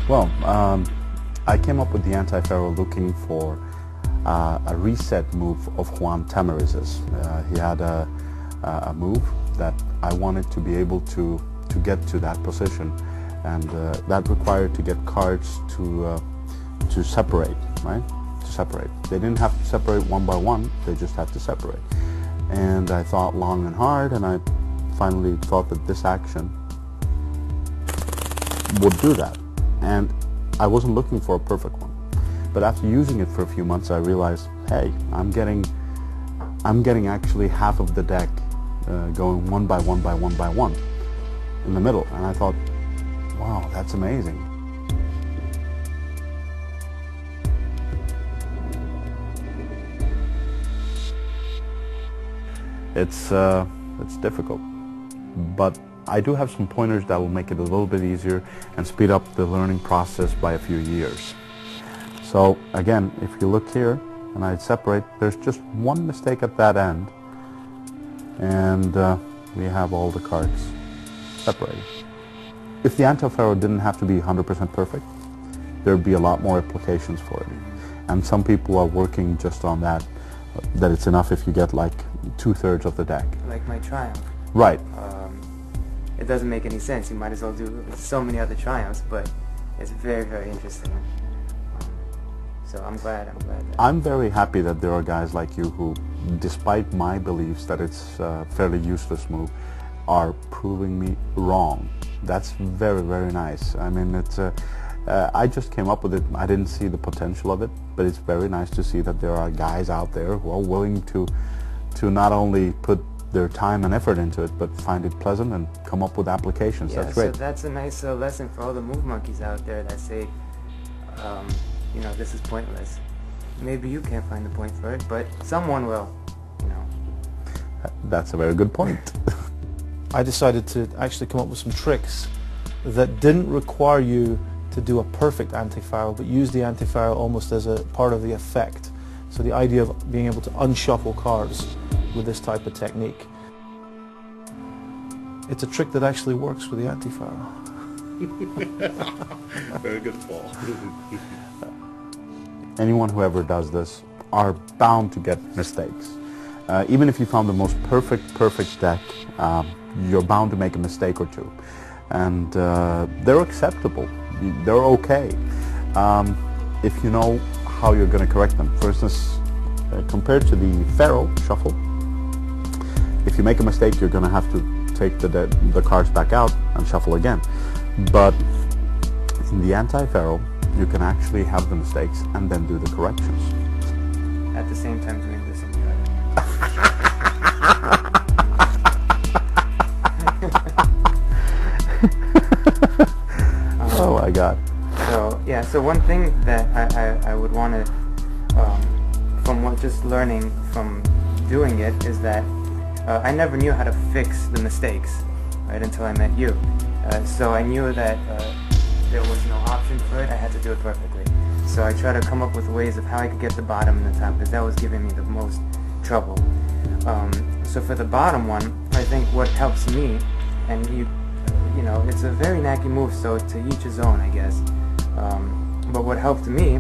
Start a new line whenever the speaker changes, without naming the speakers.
Well, I came up with the Anti-Faro looking for a reset move of Juan Tamariz's. He had a move that I wanted to be able to get to that position, and that required to get cards to separate, right? To separate. They didn't have to separate one by one, they just had to separate. And I thought long and hard, and I finally thought that this action would do that. And I wasn't looking for a perfect one. But after using it for a few months, I realized, hey, I'm getting actually half of the deck going one by one by one by one in the middle. And I thought, wow, that's amazing. It's difficult, but I do have some pointers that will make it a little bit easier and speed up the learning process by a few years. So again, if you look here and I separate, there's just one mistake at that end, and we have all the cards separated. If the Anti-Faro didn't have to be 100% perfect, there'd be a lot more applications for it. And some people are working just on that it's enough if you get like 2/3 of the deck.
Like my triumph.
Right.
It doesn't make any sense. You might as well do so many other triumphs, but it's very, very interesting. So I'm glad that
I'm very happy that there are guys like you who, despite my beliefs that it's a fairly useless move, are proving me wrong. That's very, very nice. I mean, it's I just came up with it. I didn't see the potential of it, but it's very nice to see that there are guys out there who are willing to not only put their time and effort into it, but find it pleasant and come up with applications.
Yeah,
that's great.
So that's a nice lesson for all the move monkeys out there that say, you know, this is pointless. Maybe you can't find the point for it, but someone will, you know.
That's a very good point.
I decided to actually come up with some tricks that didn't require you to do a perfect Anti-Faro, but use the Anti-Faro almost as a part of the effect. So the idea of being able to unshuffle cards with this type of technique. It's a trick that actually works with the Anti-Faro.
Very good fall. Anyone who ever does this are bound to get mistakes. Even if you found the most perfect deck, you're bound to make a mistake or two. And they're acceptable. They're okay. If you know how you're going to correct them. For instance, compared to the Faro shuffle, if you make a mistake, you're going to have to take the cards back out and shuffle again. But in the Anti-Faro, you can actually have the mistakes and then do the corrections.
At the same time doing this and the
Oh my God.
So yeah, so one thing that I would want to, from just learning from doing it, is that I never knew how to fix the mistakes, right, until I met you. So I knew that there was no option for it. I had to do it perfectly. So I tried to come up with ways of how I could get the bottom and the top, because that was giving me the most trouble. So for the bottom one, I think what helps me, and you know, it's a very knacky move, so to each his own, I guess. But what helped me